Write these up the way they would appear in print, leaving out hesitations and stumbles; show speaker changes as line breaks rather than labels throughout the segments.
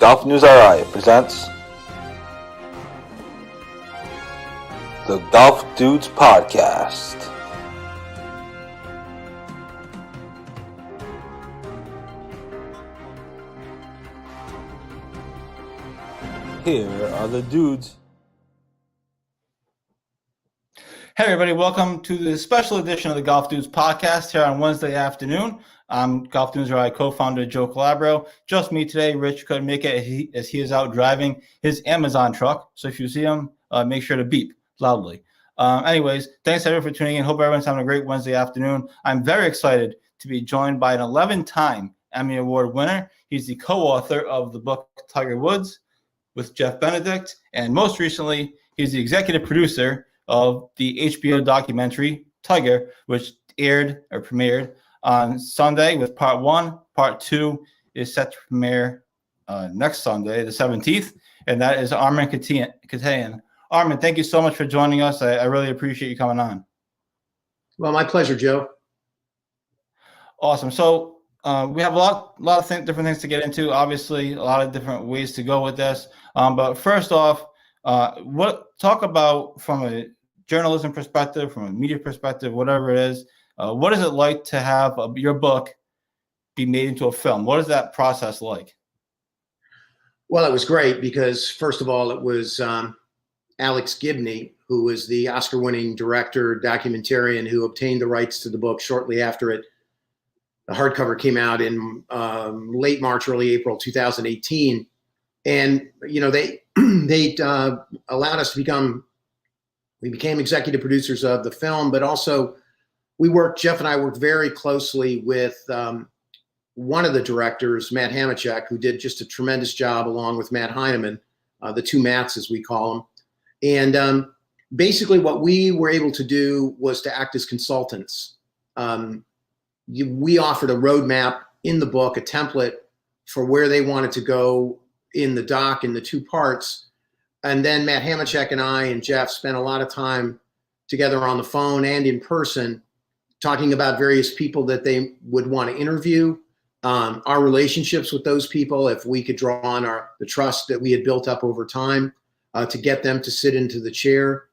Golf News RI presents the Golf Dudes Podcast. Here are the dudes.
Hey everybody, welcome to the special edition of the Golf Dudes Podcast here on Wednesday afternoon. I'm Golf Dudes RI co-founder Joe Calabro. Just me today. Rich couldn't make it as he is out driving his Amazon truck. So if you see him, make sure to beep loudly. Anyways, thanks everyone for tuning in. Hope everyone's having a great Wednesday afternoon. I'm very excited to be joined by an 11-time Emmy Award winner. He's the co-author of the book Tiger Woods with Jeff Benedict. And most recently, he's the executive producer of the HBO documentary Tiger, which premiered on Sunday with part 1. Part 2 is set to premiere next Sunday, the 17th, and that is Armen Keteyian. Armen, thank you so much for joining us. I really appreciate you coming on.
Well, my pleasure, Joe.
Awesome. So we have a lot of different things to get into. Obviously, a lot of different ways to go with this. But first off, talk about from a journalism perspective, from a media perspective, whatever it is, what is it like to have your book be made into a film? What is that process like?
Well, it was great because, first of all, it was Alex Gibney, who was the Oscar-winning director, documentarian, who obtained the rights to the book shortly after the hardcover came out in late March, early April 2018. And, you know, they allowed us to we became executive producers of the film, but also Jeff and I worked very closely with one of the directors, Matt Hamachek, who did just a tremendous job along with Matt Heineman, the two Matts as we call them. And basically what we were able to do was to act as consultants. We offered a roadmap in the book, a template for where they wanted to go in the doc in the two parts. And then Matt Hamachek and I and Jeff spent a lot of time together on the phone and in person talking about various people that they would want to interview, our relationships with those people, if we could draw on the trust that we had built up over time to get them to sit into the chair.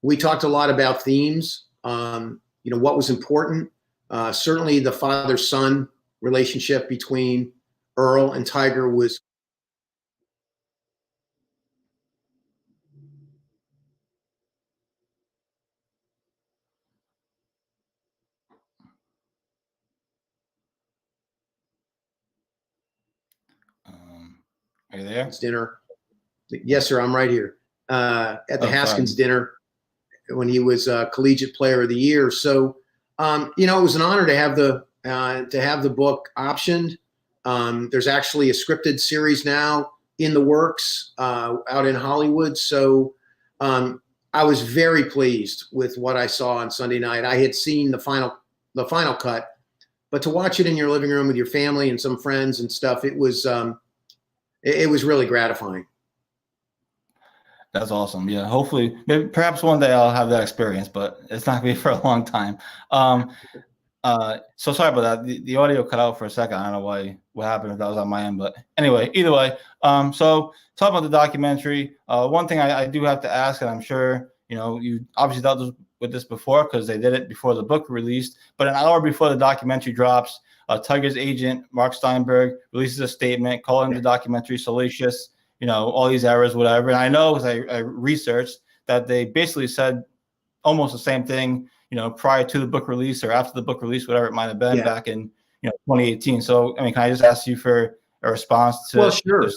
We talked a lot about themes, what was important. Certainly the father-son relationship between Earl and Tiger was
Are you there?
Dinner. Yes, sir. I'm right here. At the Haskins dinner when he was Collegiate Player of the Year. So, it was an honor to have the book optioned. There's actually a scripted series now in the works out in Hollywood. So, I was very pleased with what I saw on Sunday night. I had seen the final cut, but to watch it in your living room with your family and some friends and stuff, it was really gratifying.
That's awesome. Yeah, hopefully, perhaps one day I'll have that experience, but it's not going to be for a long time. So sorry about that. The audio cut out for a second. I don't know what happened, if that was on my end, but anyway, either way. So talk about the documentary. One thing I do have to ask, and I'm sure you obviously dealt with this before because they did it before the book released, but an hour before the documentary drops, Tiger's agent, Mark Steinberg, releases a statement calling the documentary salacious, all these errors, whatever. And I know, because I researched, that they basically said almost the same thing, prior to the book release or after the book release, whatever it might have been back in 2018. So, can I just ask you for a response to?
Well, sure.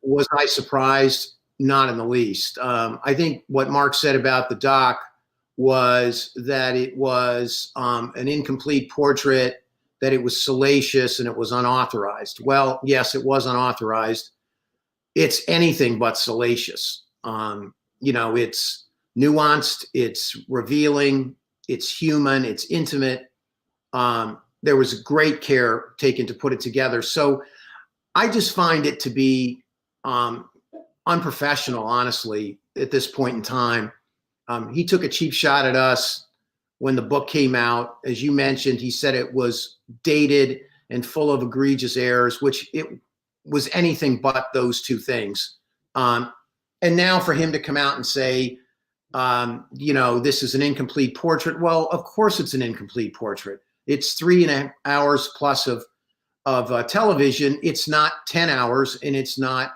Was I surprised? Not in the least. I think what Mark said about the doc was that it was an incomplete portrait, that it was salacious and it was unauthorized. Well, yes, it was unauthorized. It's anything but salacious. It's nuanced, it's revealing, it's human, it's intimate. There was great care taken to put it together. So I just find it to be unprofessional, honestly, at this point in time. He took a cheap shot at us when the book came out. As you mentioned, he said it was dated and full of egregious errors, which was anything but those two things. And now for him to come out and say, this is an incomplete portrait. Well, of course it's an incomplete portrait. It's 3.5 hours plus of television. It's not 10 hours, and it's not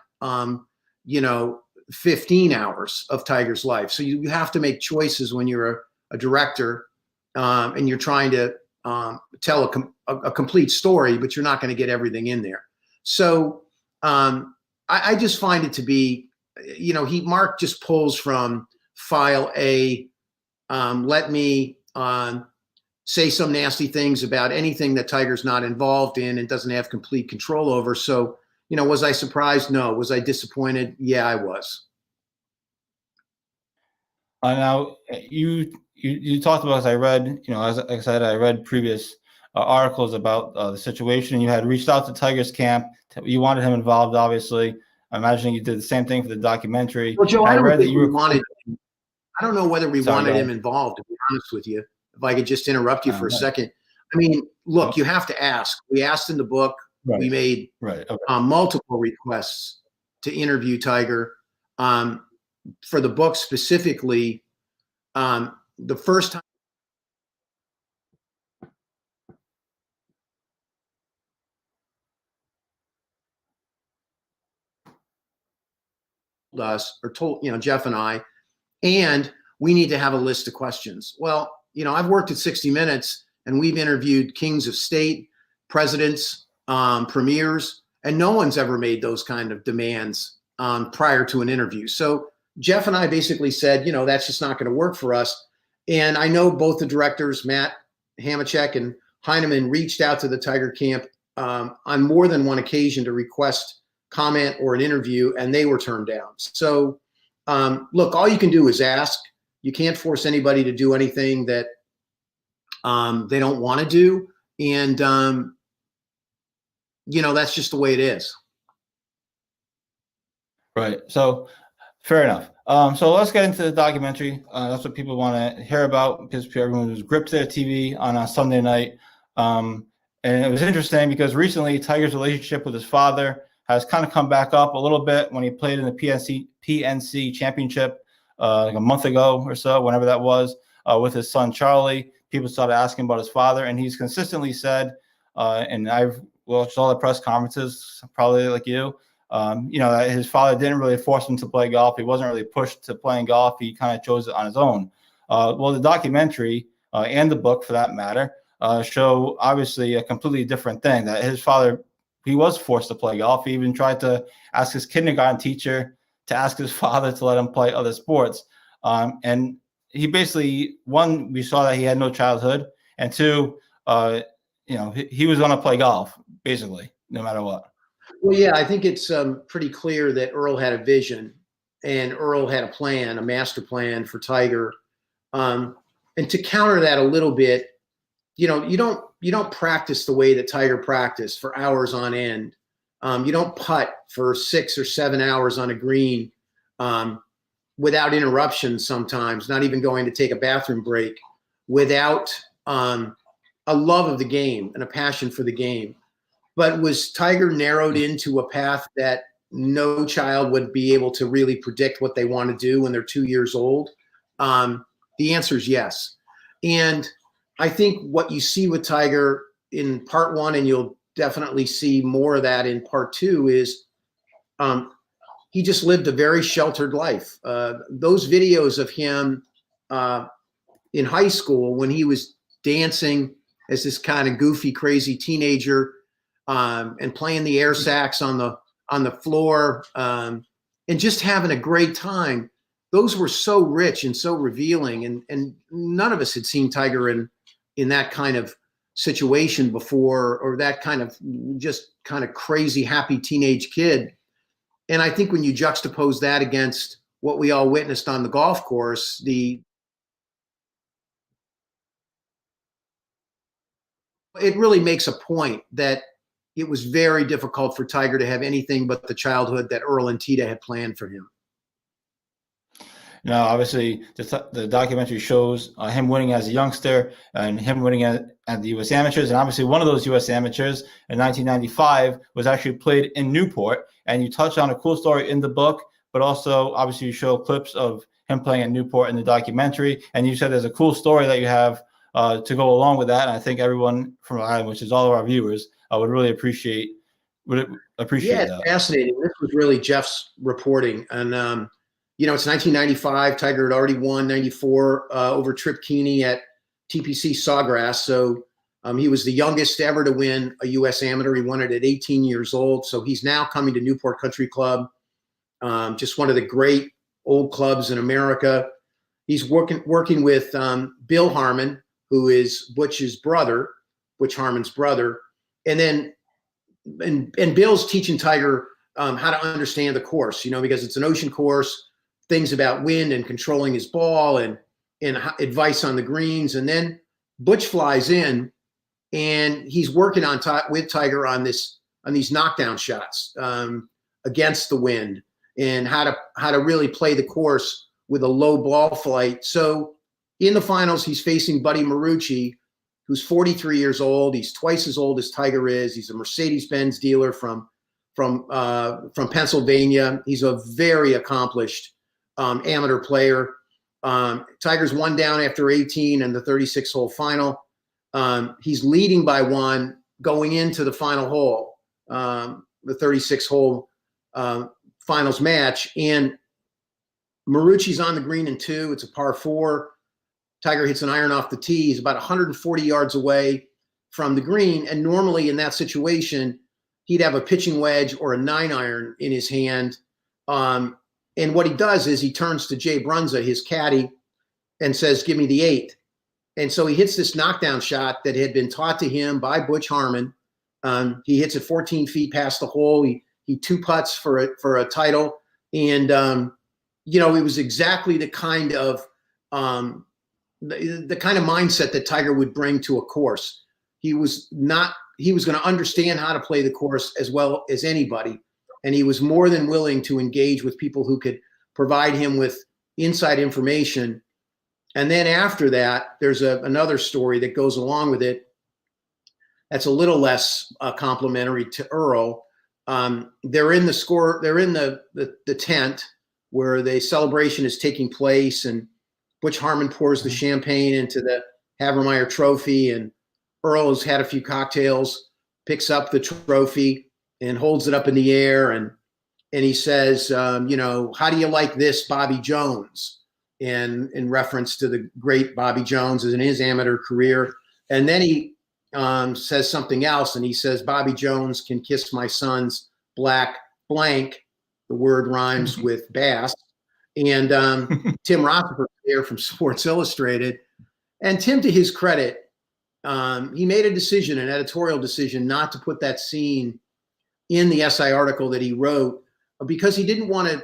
15 hours of Tiger's life. So you have to make choices when you're a director, and you're trying to tell a complete story, but you're not going to get everything in there. So I just find it to be, Mark just pulls from file A. Let me say some nasty things about anything that Tiger's not involved in and doesn't have complete control over. So, was I surprised? No. Was I disappointed? Yeah, I was.
Now you talked about, as I read, as I said, I read previous articles about the situation. You had reached out to Tiger's camp. You wanted him involved, obviously. I'm imagining you did the same thing for the documentary.
Well, Joe, I don't know whether we
Sorry,
wanted him involved, to be honest with you. If I could just interrupt you for a second. I mean, look, you have to ask. We asked in the book. Right. We made multiple requests to interview Tiger. For the book specifically, the first time us or told, Jeff and I, and we need to have a list of questions. Well, I've worked at 60 Minutes, and we've interviewed kings of state, presidents, premiers, and no one's ever made those kind of demands prior to an interview. So Jeff and I basically said, that's just not going to work for us. And I know both the directors, Matt Hamachek and Heineman, reached out to the Tiger camp on more than one occasion to request comment or an interview, and they were turned down. So look, all you can do is ask. You can't force anybody to do anything that they don't want to do. And, that's just the way it is.
Right. So fair enough. So let's get into the documentary. That's what people want to hear about, because everyone was gripped to their TV on a Sunday night. And it was interesting because recently Tiger's relationship with his father has kind of come back up a little bit when he played in the PNC championship like a month ago or so, whenever that was, with his son Charlie. People started asking about his father, and he's consistently said, and I've watched all the press conferences, probably like you, that his father didn't really force him to play golf. He wasn't really pushed to playing golf. He kind of chose it on his own. Well, the documentary and the book, for that matter, show obviously a completely different thing, that his father, he was forced to play golf. He even tried to ask his kindergarten teacher to ask his father to let him play other sports. And he basically, one, we saw that he had no childhood, and two, he was going to play golf, basically, no matter what.
Well, yeah, I think it's pretty clear that Earl had a vision, and Earl had a plan, a master plan for Tiger. And to counter that a little bit, you don't practice the way that Tiger practiced for hours on end. You don't putt for 6 or 7 hours on a green without interruptions sometimes, not even going to take a bathroom break, without a love of the game and a passion for the game. But was Tiger narrowed into a path that no child would be able to really predict what they want to do when they're 2 years old? The answer is yes. And I think what you see with Tiger in part one, and you'll definitely see more of that in part two, is he just lived a very sheltered life. Those videos of him in high school when he was dancing as this kind of goofy, crazy teenager, and playing the air sax on the floor, and just having a great time. Those were so rich and so revealing, and none of us had seen Tiger in that kind of situation before, or that kind of just kind of crazy, happy teenage kid. And I think when you juxtapose that against what we all witnessed on the golf course, it really makes a point that it was very difficult for Tiger to have anything but the childhood that Earl and Tita had planned for him.
Obviously, the documentary shows him winning as a youngster and him winning at the U.S. Amateurs. And obviously, one of those U.S. Amateurs in 1995 was actually played in Newport. And you touch on a cool story in the book, but also, obviously, you show clips of him playing at Newport in the documentary. And you said there's a cool story that you have to go along with that. And I think everyone from Rhode Island, which is all of our viewers, would really appreciate that.
It's fascinating. This was really Jeff's reporting. And, it's 1995. Tiger had already won 94 over Trip Keeney at TPC Sawgrass. So he was the youngest ever to win a U.S. Amateur. He won it at 18 years old. So he's now coming to Newport Country Club, just one of the great old clubs in America. He's working with Bill Harmon, who is Butch Harmon's brother. And then and Bill's teaching Tiger how to understand the course, because it's an ocean course, things about wind and controlling his ball and advice on the greens. And then Butch flies in and he's working with Tiger on these knockdown shots against the wind and how to really play the course with a low ball flight. So in the finals, he's facing Buddy Marucci, who's 43 years old. He's twice as old as Tiger is. He's a Mercedes-Benz dealer from Pennsylvania. He's a very accomplished amateur player. Tiger's one down after 18 in the 36-hole final. He's leading by one going into the final hole, the 36-hole finals match. And Marucci's on the green in 2. It's a par 4. Tiger hits an iron off the tee. He's about 140 yards away from the green. And normally in that situation, he'd have a pitching wedge or a 9-iron in his hand. And what he does is he turns to Jay Brunza, his caddy, and says, "Give me the 8." And so he hits this knockdown shot that had been taught to him by Butch Harmon. He hits it 14 feet past the hole. He 2-putts for a title. And, it was exactly the kind of the kind of mindset that Tiger would bring to a course. He was going to understand how to play the course as well as anybody. And he was more than willing to engage with people who could provide him with inside information. And then after that, there's another story that goes along with it that's a little less complimentary to Earl. They're in the tent where the celebration is taking place, and Butch Harmon pours the champagne into the Havermeyer trophy, and Earl has had a few cocktails, picks up the trophy and holds it up in the air. And he says, how do you like this, Bobby Jones? And in reference to the great Bobby Jones in his amateur career. And then he says something else. And he says, Bobby Jones can kiss my son's black blank. The word rhymes with bass. And Tim Rothenberg there from Sports Illustrated. And Tim, to his credit, he made an editorial decision not to put that scene in the SI article that he wrote, because he didn't want to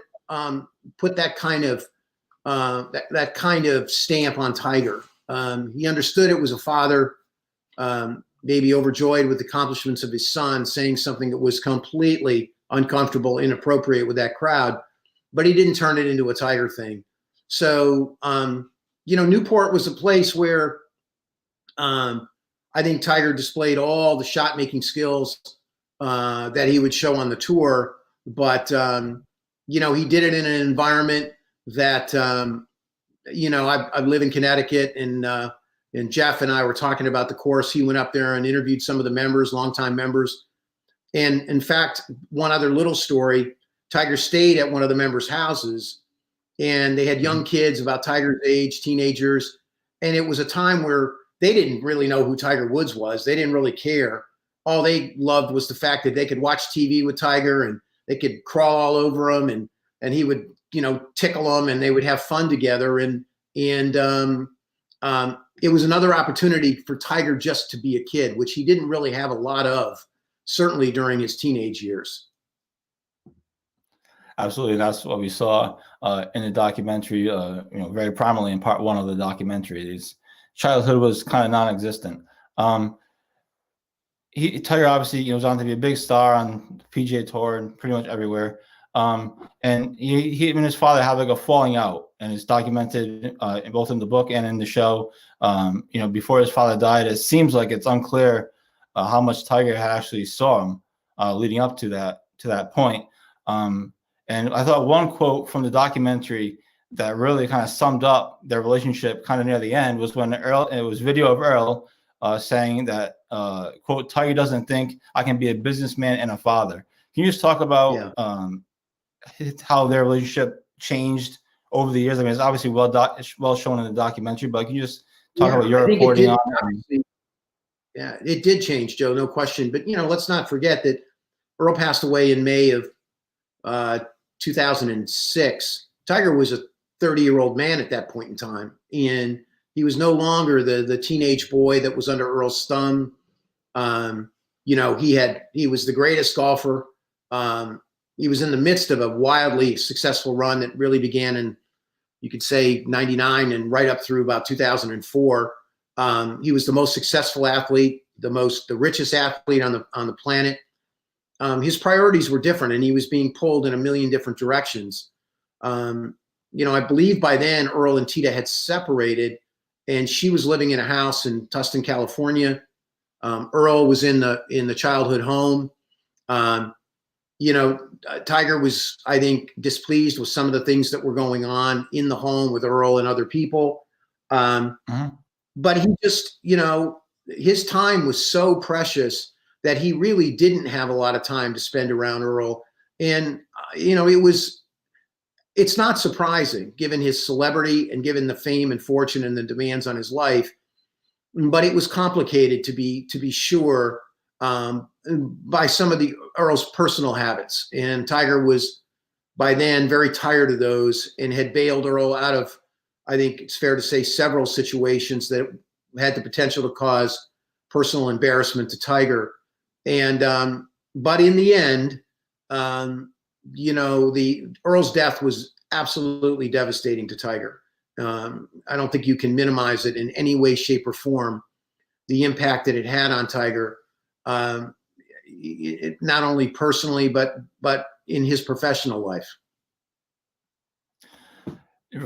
put that kind of stamp on Tiger. He understood it was a father, maybe overjoyed with the accomplishments of his son, saying something that was completely uncomfortable, inappropriate with that crowd, but he didn't turn it into a Tiger thing. So, Newport was a place where I think Tiger displayed all the shot making skills that he would show on the tour, but he did it in an environment that I live in Connecticut, and Jeff and I were talking about the course. He went up there and interviewed some of the members, longtime members, and in fact, one other little story: Tiger stayed at one of the members' houses, and they had young kids about Tiger's age, teenagers, and it was a time where they didn't really know who Tiger Woods was. They didn't really care. All they loved was the fact that they could watch TV with Tiger, and they could crawl all over him, and he would, tickle them, and they would have fun together. And it was another opportunity for Tiger just to be a kid, which he didn't really have a lot of, certainly during his teenage years.
Absolutely. That's what we saw in the documentary, very prominently in part 1 of the documentary. His childhood was kind of non-existent. Tiger obviously was on to be a big star on the PGA Tour and pretty much everywhere. And he and his father had like a falling out. and it's documented in both in the book and in the show. Before his father died, it seems like it's unclear how much Tiger had actually saw him leading up to that point. And I thought one quote from the documentary that really kind of summed up their relationship kind of near the end was when it was video of Earl saying that, quote, Tiger doesn't think I can be a businessman and a father. Can you just talk about how their relationship changed over the years? I mean, it's obviously well shown in the documentary, but can you just talk about your reporting on it?
Yeah, it did change, Joe, no question. But, let's not forget that Earl passed away in May of 2006. Tiger was a 30-year-old man at that point in time, and he was no longer the teenage boy that was under Earl's thumb. He was the greatest golfer. He was in the midst of a wildly successful run that really began in, you could say, 99 and right up through about 2004. He was the most successful athlete, the richest athlete on the planet. His priorities were different, and he was being pulled in a million different directions. I believe by then Earl and Tita had separated, and she was living in a house in Tustin, California. Earl was in the childhood home. Tiger was, I think, displeased with some of the things that were going on in the home with Earl and other people. But he just, his time was so precious that he really didn't have a lot of time to spend around Earl. And, it's not surprising given his celebrity and given the fame and fortune and the demands on his life, but it was complicated to be sure by some of the Earl's personal habits. And Tiger was by then very tired of those and had bailed Earl out of, I think it's fair to say, several situations that had the potential to cause personal embarrassment to Tiger. And but in the end, the Earl's death was absolutely devastating to Tiger. I don't think you can minimize it in any way, shape, or form. The impact that it had on Tiger, not only personally but in his professional life.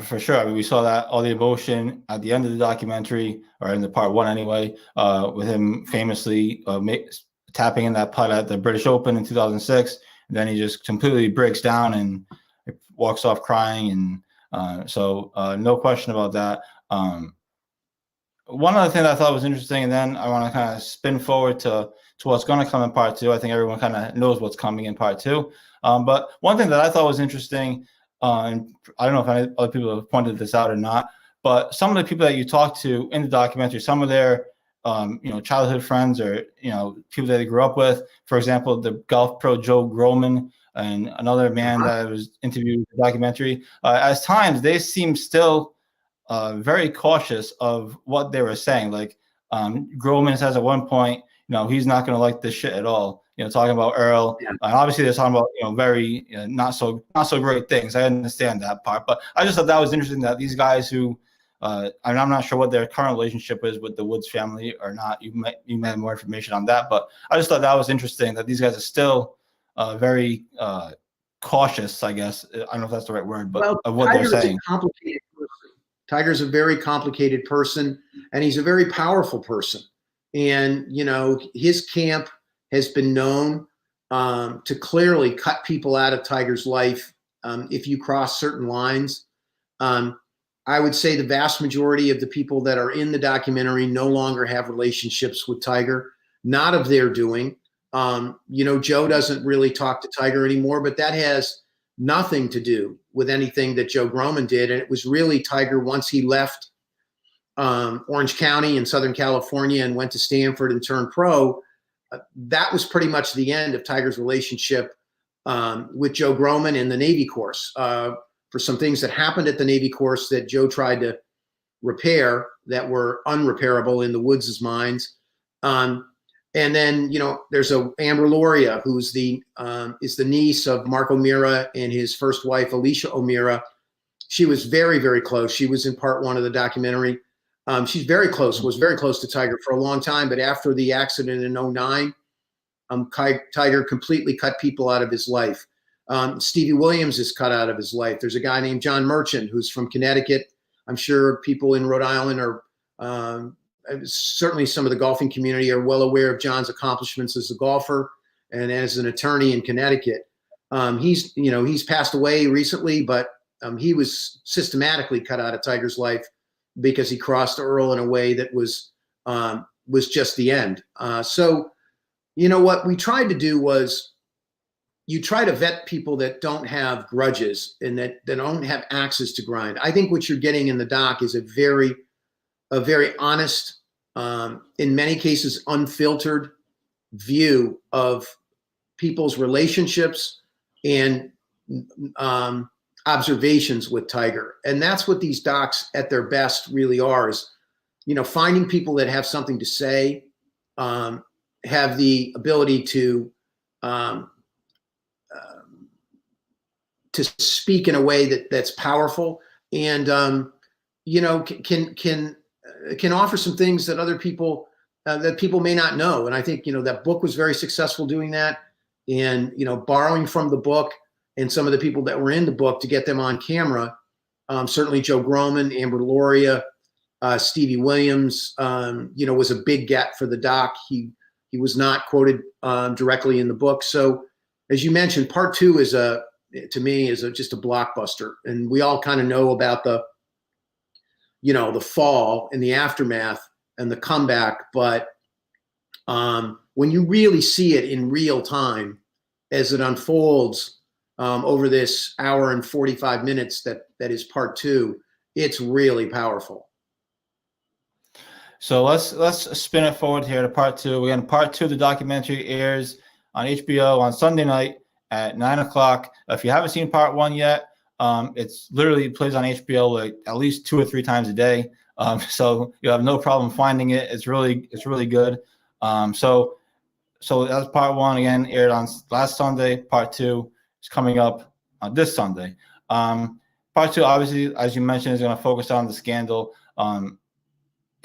For sure. I mean, we saw that all the emotion at the end of the documentary, or in the part one anyway, with him famously tapping in that putt at the British Open in 2006. And then he just completely breaks down and walks off crying. And so no question about that. One other thing that I thought was interesting, and then I want to kind of spin forward to what's going to come in part two. I think everyone kind of knows what's coming in part two. But one thing that I thought was interesting, and I don't know if any other people have pointed this out or not, but some of the people that you talked to in the documentary, some of their childhood friends or people that they grew up with. For example, the golf pro Joe Groman and another man that was interviewed in the documentary. At times, they seem still very cautious of what they were saying. Like Groman says at one point, he's not going to like this shit at all. Talking about Earl. Yeah. Obviously, they're talking about very not so great things. I understand that part, but I just thought that was interesting that these guys who. I'm not sure what their current relationship is with the Woods family or not. You may have more information on that, but I just thought that was interesting that these guys are still very cautious, I guess. I don't know if that's the right word, but of what they're saying.
Tiger's a very complicated person, and he's a very powerful person. And, his camp has been known to clearly cut people out of Tiger's life if you cross certain lines. I would say the vast majority of the people that are in the documentary no longer have relationships with Tiger, not of their doing. Joe doesn't really talk to Tiger anymore, but that has nothing to do with anything that Joe Groman did. And it was really Tiger, once he left Orange County in Southern California and went to Stanford and turned pro, that was pretty much the end of Tiger's relationship with Joe Groman in the Navy course. For some things that happened at the Navy course that Joe tried to repair that were unrepairable in the Woods' minds. And then, there's Amber Loria, who's is the niece of Mark O'Meara and his first wife, Alicia O'Meara. She was very, very close. She was in part one of the documentary. She's very close, was very close to Tiger for a long time. But after the accident in 2009, Tiger completely cut people out of his life. Stevie Williams is cut out of his life. There's a guy named John Merchant who's from Connecticut. I'm sure people in Rhode Island are certainly some of the golfing community are well aware of John's accomplishments as a golfer and as an attorney in Connecticut. He's passed away recently, but he was systematically cut out of Tiger's life because he crossed Earl in a way that was just the end. So, what we tried to do was you try to vet people that don't have grudges and that don't have axes to grind. I think what you're getting in the doc is a very honest, in many cases, unfiltered view of people's relationships and observations with Tiger. And that's what these docs at their best really are, is, finding people that have something to say, have the ability to speak in a way that's powerful, and can offer some things that other people that people may not know. And I think that book was very successful doing that, and borrowing from the book and some of the people that were in the book to get them on camera. Certainly Joe Groman, Amber Loria, Stevie Williams, was a big get for the doc. He was not quoted directly in the book. So as you mentioned, part 2 is to me just a blockbuster. And we all kind of know about the fall and the aftermath and the comeback. But when you really see it in real time as it unfolds over this hour and 45 minutes that is part 2, it's really powerful.
So let's spin it forward here to part 2. Again, part 2 of the documentary airs on HBO on Sunday night at 9:00. If you haven't seen part 1 yet, it's literally plays on HBO like at least 2 or 3 times a day. So you have no problem finding it. It's really good. So that's part 1. Again, aired on last Sunday. Part 2 is coming up this Sunday. Part 2, obviously, as you mentioned, is going to focus on the scandal. And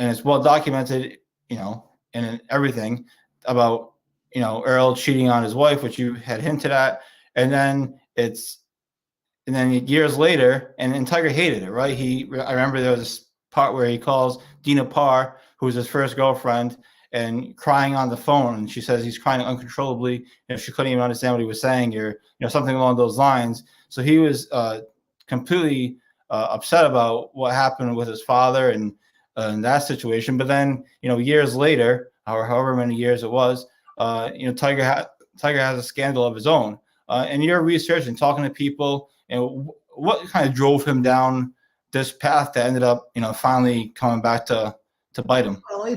it's well documented, and everything about, Earl cheating on his wife, which you had hinted at. And then years later, and Tiger hated it, right? I remember there was this part where he calls Dina Parr, who was his first girlfriend, and crying on the phone. And she says he's crying uncontrollably. She couldn't even understand what he was saying, or, something along those lines. So he was completely upset about what happened with his father and in that situation. But then, years later, or however many years it was, Tiger has a scandal of his own. And your research and talking to people, what kind of drove him down this path that ended up, finally coming back to bite him?
Well,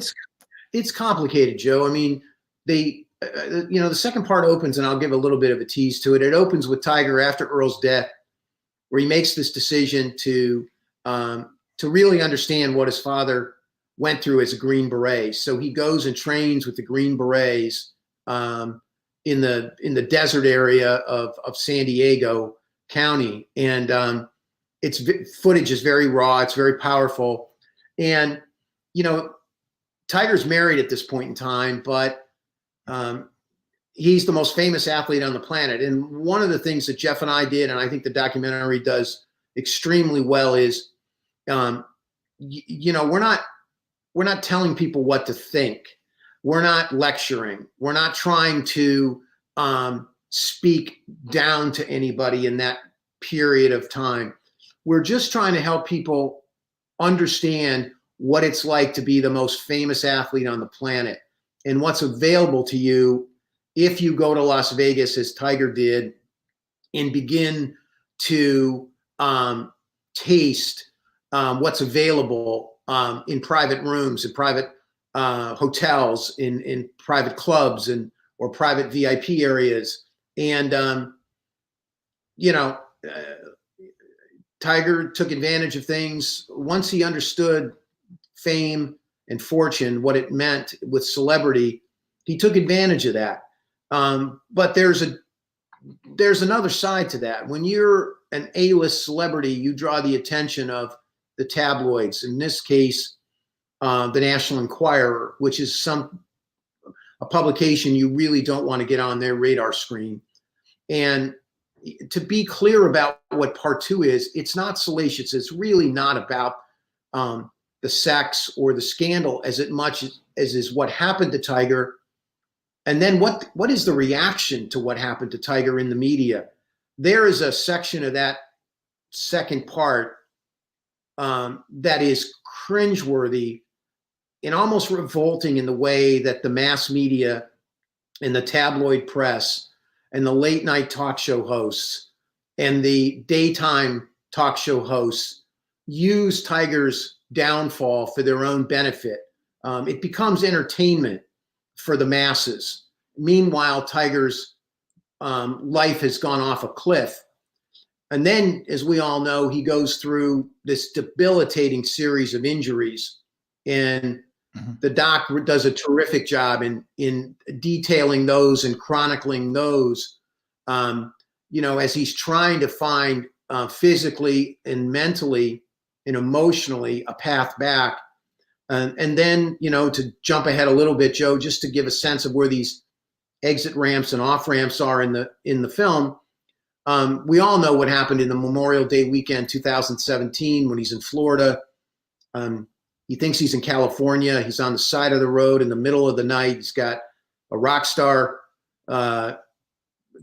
it's complicated, Joe. I mean, the second part opens, and I'll give a little bit of a tease to it. It opens with Tiger after Earl's death, where he makes this decision to really understand what his father went through as a Green Beret. So he goes and trains with the Green Berets in the desert area of San Diego County, and footage is very raw. It's very powerful, and Tiger's married at this point in time, but he's the most famous athlete on the planet. And one of the things that Jeff and I did, and I think the documentary does extremely well, is we're not telling people what to think. We're not lecturing. We're not trying to speak down to anybody in that period of time. We're just trying to help people understand what it's like to be the most famous athlete on the planet and what's available to you if you go to Las Vegas, as Tiger did, and begin to taste what's available in private rooms, in private hotels, in private clubs, or private VIP areas. And Tiger took advantage of things once he understood fame and fortune, what it meant with celebrity. He took advantage of that. But there's another side to that. When you're an A-list celebrity, you draw the attention of the tabloids. In this case, the National Enquirer, which is a publication you really don't want to get on their radar screen. And to be clear about what part 2 is, it's not salacious. It's really not about the sex or the scandal as much as is what happened to Tiger. And then what is the reaction to what happened to Tiger in the media? There is a section of that second part that is cringeworthy and almost revolting in the way that the mass media and the tabloid press and the late night talk show hosts and the daytime talk show hosts use Tiger's downfall for their own benefit. It becomes entertainment for the masses. Meanwhile, Tiger's life has gone off a cliff. And then, as we all know, he goes through this debilitating series of injuries. And the doc does a terrific job in detailing those and chronicling those, as he's trying to find physically and mentally and emotionally a path back. And then, to jump ahead a little bit, Joe, just to give a sense of where these exit ramps and off ramps are in the film. We all know what happened in the Memorial Day weekend 2017 when he's in Florida. He thinks he's in California. He's on the side of the road in the middle of the night. He's got a rock star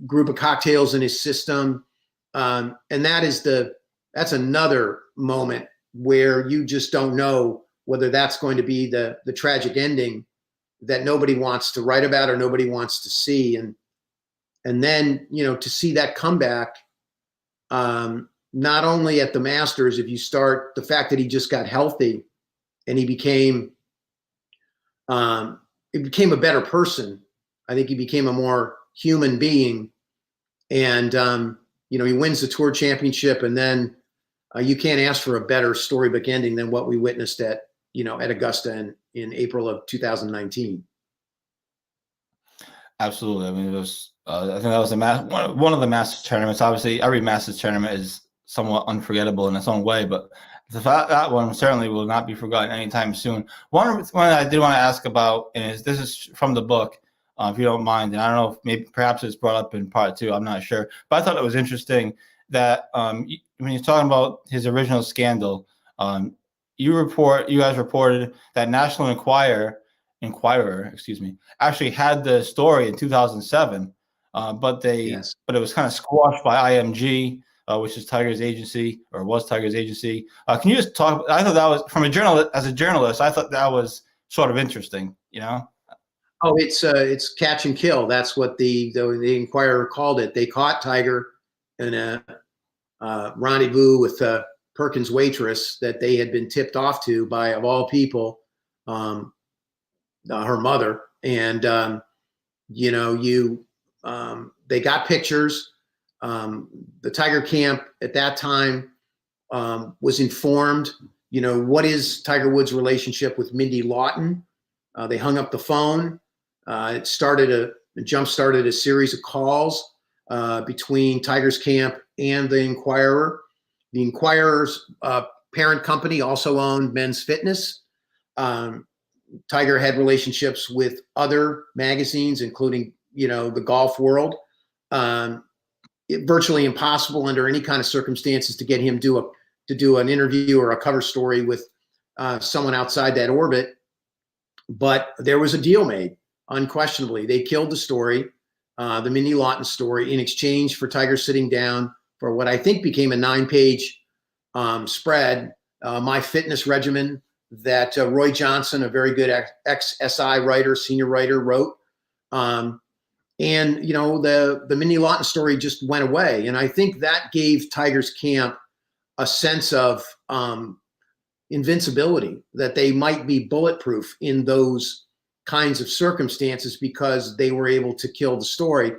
group of cocktails in his system. And that's another moment where you just don't know whether that's going to be the tragic ending that nobody wants to write about or nobody wants to see. And then, to see that comeback, not only at the Masters, if you start the fact that he just got healthy and he became a better person. I think he became a more human being. And, he wins the Tour Championship, and then you can't ask for a better storybook ending than what we witnessed at Augusta in April of 2019.
Absolutely. I mean, it was. I think that was one of the Masters tournaments. Obviously, every Masters tournament is somewhat unforgettable in its own way, but that one certainly will not be forgotten anytime soon. One I did want to ask about, and this is from the book, if you don't mind, and I don't know if perhaps it's brought up in part 2. I'm not sure, but I thought it was interesting that when you're talking about his original scandal, you guys reported that National Enquirer, actually had the story in 2007, but it was kind of squashed by IMG, which is Tiger's agency, or was Tiger's agency. Can you just talk? I thought that was, from as a journalist, I thought that was sort of interesting.
Oh, it's catch and kill. That's what the Enquirer called it. They caught Tiger in a rendezvous with a Perkins waitress that they had been tipped off to by, of all people, her mother. And they got pictures. The Tiger camp at that time was informed. What is Tiger Woods' relationship with Mindy Lawton? They hung up the phone. It jump-started a series of calls between Tiger's camp and the Enquirer. The Enquirer's parent company also owned Men's Fitness. Tiger had relationships with other magazines, including, the Golf World. Virtually impossible under any kind of circumstances to get him to do an interview or a cover story with someone outside that orbit. But there was a deal made, unquestionably. They killed the story, the Mindy Lawton story, in exchange for Tiger sitting down for what I think became a 9-page spread, My Fitness Regimen, that Roy Johnson, a very good ex-SI writer, senior writer, wrote. And the Mindy Lawton story just went away. And I think that gave Tiger's camp a sense of invincibility, that they might be bulletproof in those kinds of circumstances because they were able to kill the story.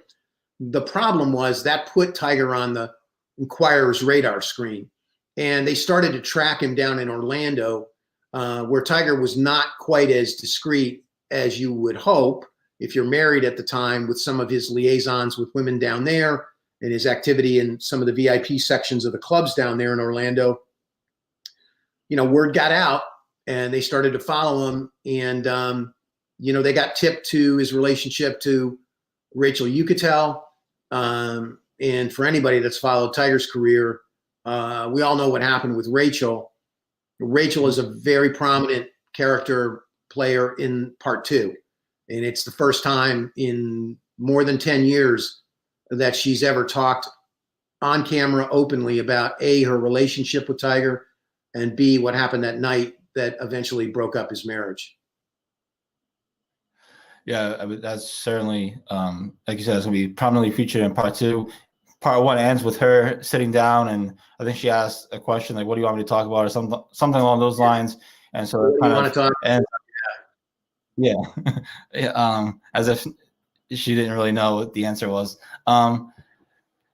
The problem was that put Tiger on the Enquirer's radar screen. And they started to track him down in Orlando, where Tiger was not quite as discreet as you would hope if you're married at the time, with some of his liaisons with women down there and his activity in some of the VIP sections of the clubs down there in Orlando. Word got out and they started to follow him. And, they got tipped to his relationship to Rachel Yucatel. and for anybody that's followed Tiger's career, we all know what happened with Rachel. Rachel is a very prominent character player in part 2. And it's the first time in more than 10 years that she's ever talked on camera openly about A, her relationship with Tiger, and B, what happened that night that eventually broke up his marriage.
Yeah, I mean, that's certainly, like you said, it's going to be prominently featured in part 2. Part 1 ends with her sitting down, and I think she asked a question like, "What do you want me to talk about?" or something along those lines. And so
What do you want to talk about?
Yeah, as if she didn't really know what the answer was.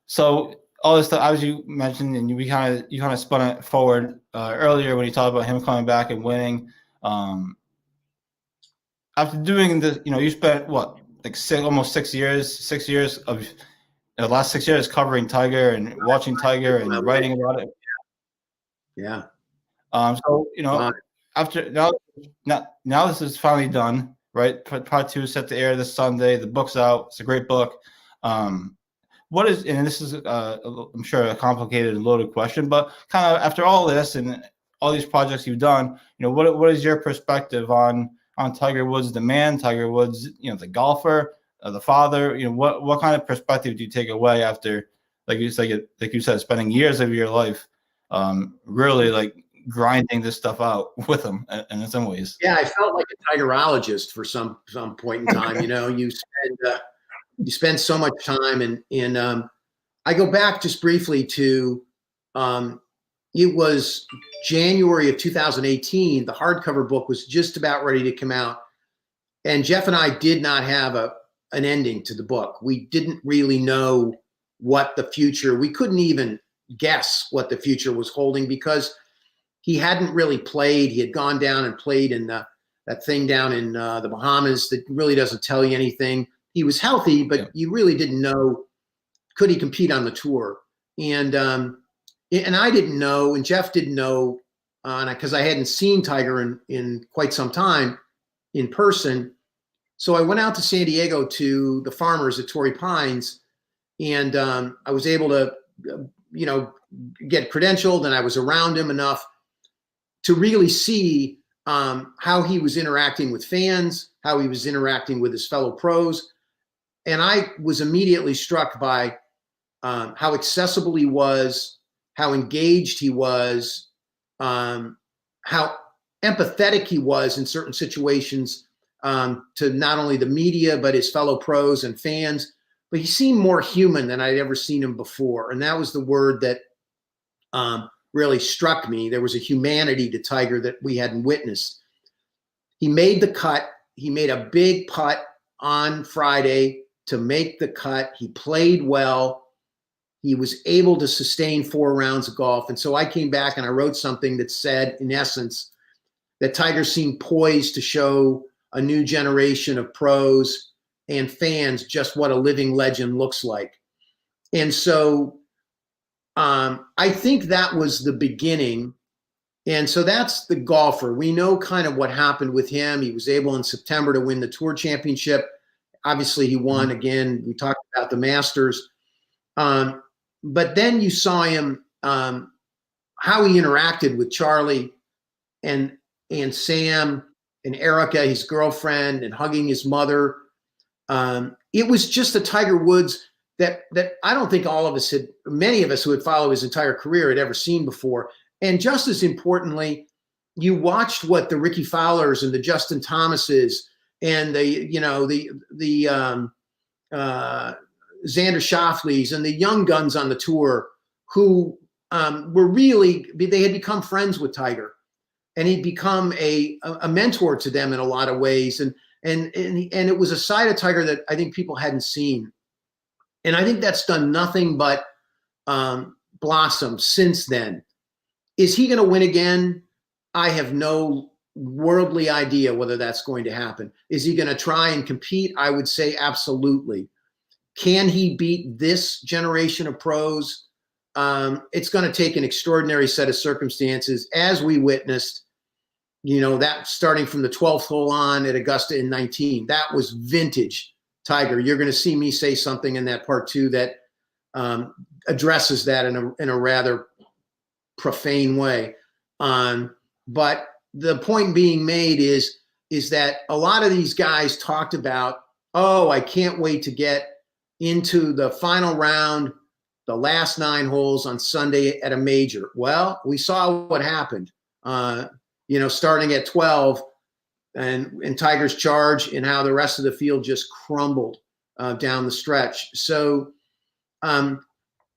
So all this stuff, as you mentioned, and you kind of spun it forward earlier when you talked about him coming back and winning. After doing this, you spent what, like almost 6 years of the last 6 years covering Tiger and watching Tiger and writing about it.
Yeah.
So after now this is finally done, right? Part 2 is set to air this Sunday. The book's out. It's a great book. What is, and this is I'm sure a complicated and loaded question, but kind of after all this and all these projects you've done, what is your perspective on Tiger Woods, the man, Tiger Woods, the golfer, the father? What kind of perspective do you take away after, like you said, spending years of your life really like grinding this stuff out with him in some ways?
Yeah, I felt like a Tigerologist for some point in time. You spend so much time, and I go back just briefly to it was January of 2018. The hardcover book was just about ready to come out, and Jeff and I did not have an ending to the book. We didn't really know what the future. We couldn't even guess what the future was holding because he hadn't really played. He had gone down and played in that thing down in the Bahamas that really doesn't tell you anything. He was healthy, but you really didn't know, could he compete on the tour? And I didn't know, and Jeff didn't know, because I hadn't seen Tiger in quite some time in person. So I went out to San Diego to the Farmers at Torrey Pines, and I was able to, get credentialed, and I was around him enough to really see how he was interacting with fans, how he was interacting with his fellow pros. And I was immediately struck by how accessible he was, how engaged he was, how empathetic he was in certain situations to not only the media, but his fellow pros and fans. But he seemed more human than I'd ever seen him before. And that was the word that really struck me. There was a humanity to Tiger that we hadn't witnessed. He made the cut. He made a big putt on Friday to make the cut. He played well. He was able to sustain 4 rounds of golf. And so I came back and I wrote something that said, in essence, that Tiger seemed poised to show a new generation of pros and fans just what a living legend looks like. And so I think that was the beginning. And so that's the golfer. We know kind of what happened with him. He was able in September to win the Tour Championship. Obviously, he won again. We talked about the Masters. But then you saw him, how he interacted with Charlie and Sam and Erica, his girlfriend, and hugging his mother. It was just a Tiger Woods that I don't think many of us who had followed his entire career had ever seen before. And just as importantly, you watched what the Ricky Fowlers and the Justin Thomases and the Xander Schauffele's and the young guns on the tour who they had become friends with Tiger, and he'd become a mentor to them in a lot of ways. And it was a side of Tiger that I think people hadn't seen. And I think that's done nothing but blossom since then. Is he going to win again? I have no worldly idea whether that's going to happen. Is he going to try and compete? I would say absolutely. Can he beat this generation of pros? It's going to take an extraordinary set of circumstances, as we witnessed, that starting from the 12th hole on at Augusta in 19. That was vintage Tiger. You're going to see me say something in that part 2 that addresses that in a rather profane way. But the point being made is that a lot of these guys talked about, oh, I can't wait to get into the final round, the last 9 holes on Sunday at a major. Well, we saw what happened, starting at 12 and Tiger's charge and how the rest of the field just crumbled down the stretch. So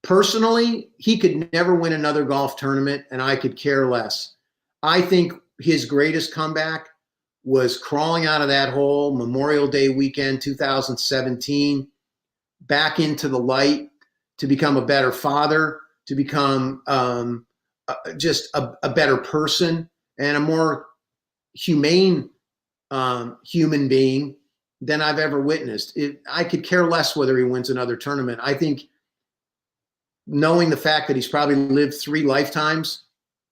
personally, he could never win another golf tournament, and I could care less. I think his greatest comeback was crawling out of that hole Memorial Day weekend 2017, back into the light, to become a better father, to become just a better person and a more humane human being than I've ever witnessed. I could care less whether he wins another tournament. I think, knowing the fact that he's probably lived 3 lifetimes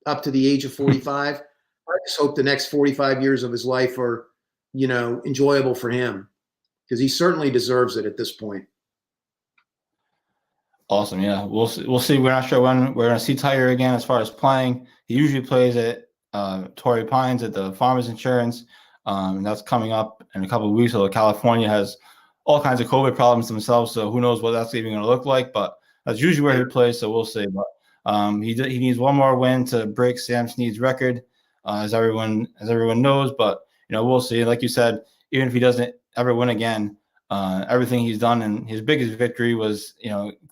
up to the age of 45, I just hope the next 45 years of his life are, enjoyable for him, because he certainly deserves it at this point.
Awesome. Yeah, we'll see. We're not sure when we're going to see Tiger again as far as playing. He usually plays at Torrey Pines at the Farmers Insurance. And that's coming up in a couple of weeks. Although California has all kinds of COVID problems themselves, so who knows what that's even going to look like. But that's usually where he plays, so we'll see. But he needs one more win to break Sam Snead's record, as everyone knows. But we'll see. Like you said, even if he doesn't ever win again, everything he's done, and his biggest victory was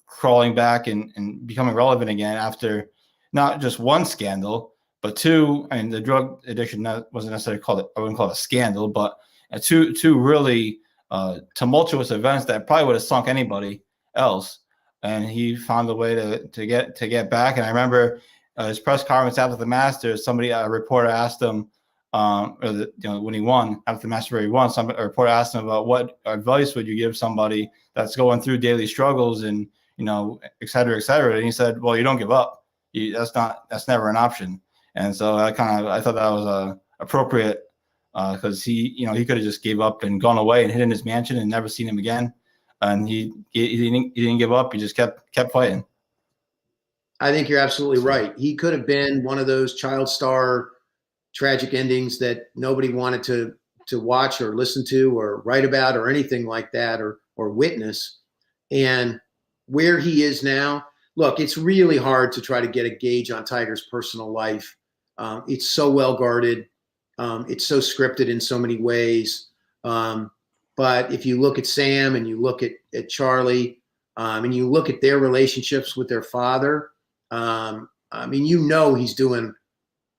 crawling back and becoming relevant again after not just one scandal, but 2. I mean, the drug addiction wasn't necessarily I wouldn't call it a scandal, but two really tumultuous events that probably would have sunk anybody else. And he found a way to get back. And I remember his press conference after the Masters, a reporter asked him, when he won, after the Masters where he won, a reporter asked him about what advice would you give somebody that's going through daily struggles and, et cetera, et cetera. And he said, well, you don't give up. That's never an option. And so I thought that was appropriate, because he could have just gave up and gone away and hid in his mansion and never seen him again. And he didn't give up. He just kept fighting.
I think you're absolutely right. He could have been one of those child star tragic endings that nobody wanted to watch or listen to or write about or anything like that or witness. And where he is now, look, it's really hard to try to get a gauge on Tiger's personal life. It's so well guarded. It's so scripted in so many ways. But if you look at Sam and you look at Charlie, and you look at their relationships with their father, he's doing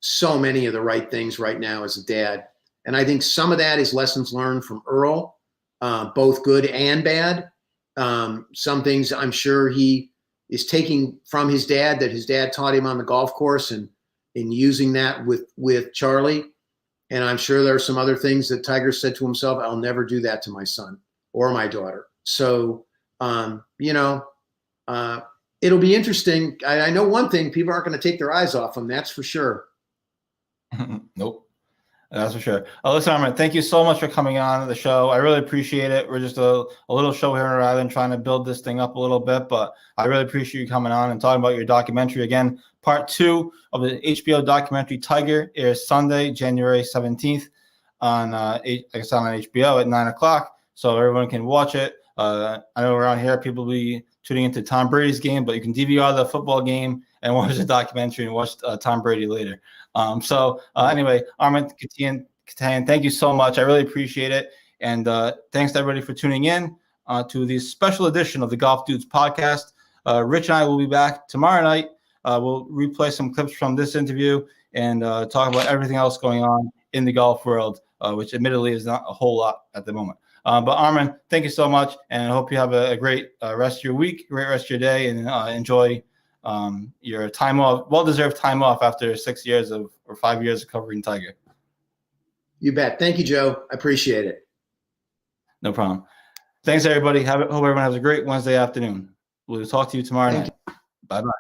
so many of the right things right now as a dad. And I think some of that is lessons learned from Earl, both good and bad. Some things I'm sure he is taking from his dad that his dad taught him on the golf course and using that with Charlie. And I'm sure there are some other things that Tiger said to himself, I'll never do that to my son or my daughter. So, it'll be interesting. I know one thing, people aren't going to take their eyes off him. That's for sure.
Nope. That's for sure. Listen, Armen, thank you so much for coming on the show. I really appreciate it. We're just a little show here in Rhode Island trying to build this thing up a little bit, but I really appreciate you coming on and talking about your documentary. Again, part 2 of the HBO documentary Tiger airs Sunday, January 17th on HBO at 9:00, so everyone can watch it. I know around here people will be tuning into Tom Brady's game, but you can DVR the football game and watch the documentary and watch Tom Brady later. Anyway, Armen Keteyian, thank you so much. I really appreciate it. And thanks to everybody for tuning in to this special edition of the Golf Dudes podcast. Rich and I will be back tomorrow night. We'll replay some clips from this interview and talk about everything else going on in the golf world, which admittedly is not a whole lot at the moment. But Armen, thank you so much. And I hope you have a great rest of your week, great rest of your day, and enjoy your time off, well-deserved time off after 6 years or 5 years of covering Tiger. You bet. Thank you, Joe. I appreciate it. No problem. Thanks, everybody. Hope everyone has a great Wednesday afternoon. We'll talk to you tomorrow night. Bye-bye.